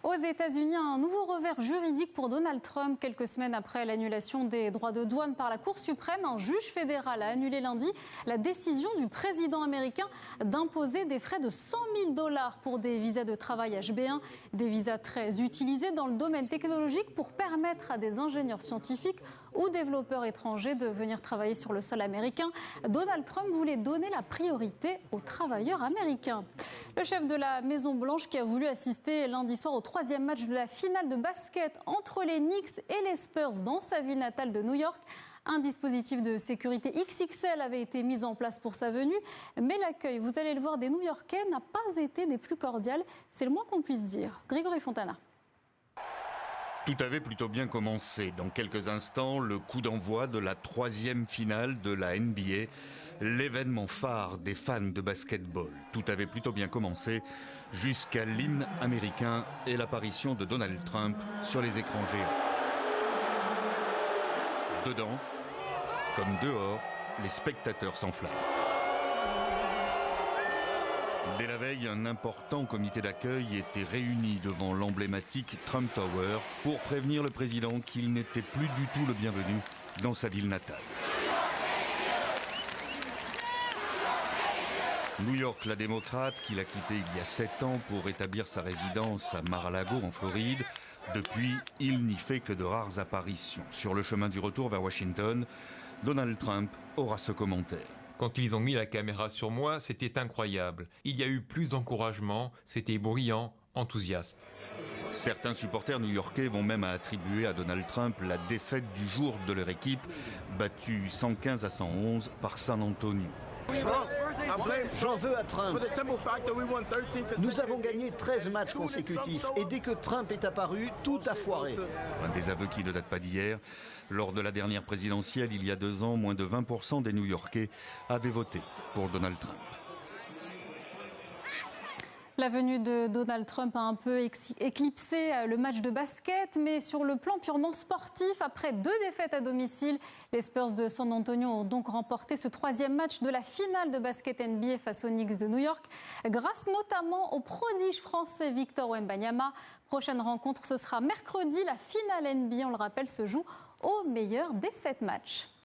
Aux États-Unis, un nouveau revers juridique pour Donald Trump. Quelques semaines après l'annulation des droits de douane par la Cour suprême, un juge fédéral a annulé lundi la décision du président américain d'imposer des frais de 100 000 $ pour des visas de travail HB1, des visas très utilisés dans le domaine technologique pour permettre à des ingénieurs scientifiques ou développeurs étrangers de venir travailler sur le sol américain. Donald Trump voulait donner la priorité aux travailleurs américains. Le chef de la Maison-Blanche qui a voulu assister lundi soir au troisième match de la finale de basket entre les Knicks et les Spurs dans sa ville natale de New York. Un dispositif de sécurité XXL avait été mis en place pour sa venue, mais l'accueil, vous allez le voir, des New-Yorkais n'a pas été des plus cordiales. C'est le moins qu'on puisse dire. Grégory Fontana. Tout avait plutôt bien commencé. Dans quelques instants, le coup d'envoi de la troisième finale de la NBA, l'événement phare des fans de basketball. Tout avait plutôt bien commencé jusqu'à l'hymne américain et l'apparition de Donald Trump sur les écrans géants. Dedans, comme dehors, les spectateurs s'enflamment. Dès la veille, un important comité d'accueil était réuni devant l'emblématique Trump Tower pour prévenir le président qu'il n'était plus du tout le bienvenu dans sa ville natale. New York, la démocrate, qu'il a quitté il y a 7 ans pour établir sa résidence à Mar-a-Lago en Floride. Depuis, il n'y fait que de rares apparitions. Sur le chemin du retour vers Washington, Donald Trump aura ce commentaire. Quand ils ont mis la caméra sur moi, c'était incroyable. Il y a eu plus d'encouragement, c'était bruyant, enthousiaste. Certains supporters new-yorkais vont même attribuer à Donald Trump la défaite du jour de leur équipe, battue 115-111 par San Antonio. J'en veux à Trump. Nous avons gagné 13 matchs consécutifs et dès que Trump est apparu, tout a foiré. Un des aveux qui ne date pas d'hier. Lors de la dernière présidentielle, il y a 2 ans, moins de 20% des New-Yorkais avaient voté pour Donald Trump. La venue de Donald Trump a un peu éclipsé le match de basket, mais sur le plan purement sportif, après 2 défaites à domicile, les Spurs de San Antonio ont donc remporté ce troisième match de la finale de basket NBA face aux Knicks de New York, grâce notamment au prodige français Victor Wembanyama. Prochaine rencontre, ce sera mercredi. La finale NBA, on le rappelle, se joue au meilleur des 7 matchs.